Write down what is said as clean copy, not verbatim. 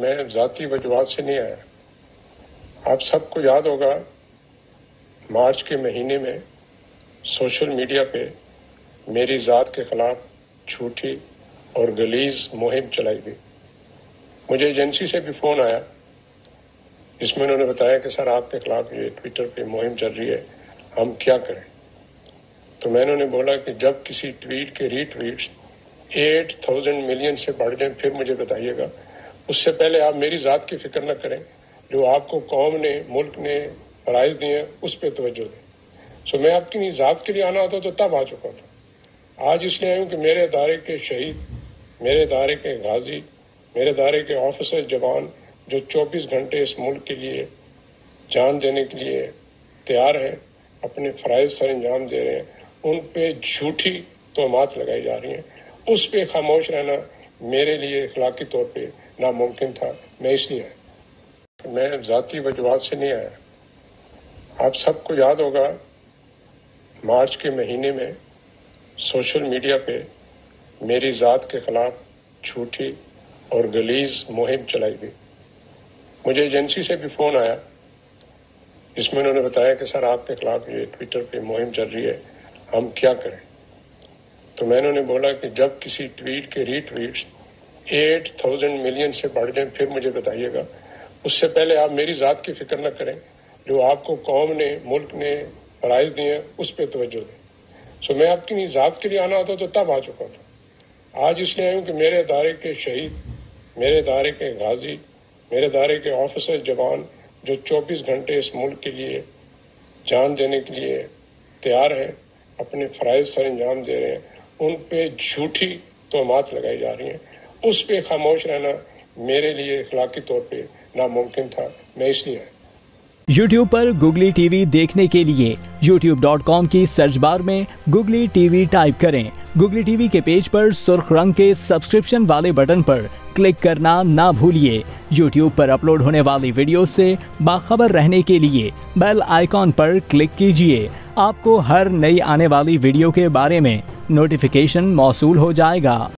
میں ذاتی وجوہات سے نہیں آیا۔ آپ سب کو یاد ہوگا مارچ کے مہینے میں سوشل میڈیا پہ میری ذات کے خلاف جھوٹی اور غلیظ مہم چلائی گئی۔ مجھے ایجنسی سے بھی فون آیا جس میں انہوں نے بتایا کہ سر آپ کے خلاف یہ ٹویٹر پہ مہم چل رہی ہے، ہم کیا کریں؟ تو میں نے انہیں بولا کہ جب کسی ٹویٹ کے ری ٹویٹس 8,000 ملین سے بڑھ جائیں پھر مجھے بتائیے گا، اس سے پہلے آپ میری ذات کی فکر نہ کریں، جو آپ کو قوم نے ملک نے فرائض دیے ہیں اس پہ توجہ دیں۔ سو میں آپ کی ذات کے لیے آنا ہوتا تو تب آ چکا تھا۔ آج اس لیے آیا ہوں کہ میرے ادارے کے شہید، میرے ادارے کے غازی، میرے ادارے کے آفیسر جوان جو 24 گھنٹے اس ملک کے لیے جان دینے کے لیے تیار ہیں، اپنے فرائض سر انجام دے رہے ہیں، ان پہ جھوٹی تہمات لگائی جا رہی ہیں، اس پہ خاموش رہنا میرے لیے اخلاقی طور پہ ناممکن تھا۔ میں اس لیے آیا، میں ذاتی وجوہات سے نہیں آیا۔ آپ سب کو یاد ہوگا مارچ کے مہینے میں سوشل میڈیا پہ میری ذات کے خلاف جھوٹی اور غلیظ مہم چلائی گئی۔ مجھے ایجنسی سے بھی فون آیا جس میں انہوں نے بتایا کہ سر آپ کے خلاف یہ ٹویٹر پہ مہم چل رہی ہے، ہم کیا کریں؟ تو میں نے انہیں بولا کہ جب کسی ٹویٹ کے ری ٹویٹس 8,000 ملین سے بڑھ جائیں پھر مجھے بتائیے گا، اس سے پہلے آپ میری ذات کی فکر نہ کریں، جو آپ کو قوم نے ملک نے فرائض دیے ہیں اس پہ توجہ دیں۔ سو میں آپ کی ذات کے لیے آنا ہوتا تو تب آ چکا تھا۔ آج اس لیے آیا ہوں کہ میرے ادارے کے شہید، میرے ادارے کے غازی، میرے ادارے کے آفیسر جوان جو 24 گھنٹے اس ملک کے لیے جان دینے کے لیے تیار ہیں، اپنے فرائض سر انجام دے رہے ہیں، ان پہ جھوٹی تہمات لگائی جا رہی ہیں، اس پہ خاموش رہنا میرے لیے اخلاقی طور پہ ناممکن تھا۔ میں اس لیے آیا۔ یوٹیوب پر گوگلی ٹی وی دیکھنے کے لیے youtube.com کی سرچ بار میں گوگلی ٹی وی ٹائپ کریں۔ گوگلی ٹی وی کے پیج پر سرخ رنگ کے سبسکرپشن والے بٹن پر کلک کرنا نہ بھولیے۔ یوٹیوب پر اپلوڈ ہونے والی ویڈیو سے باخبر رہنے کے لیے بیل آئیکن پر کلک کیجیے۔ آپ کو ہر نئی آنے والی ویڈیو کے بارے میں نوٹیفیکیشن موصول ہو جائے گا۔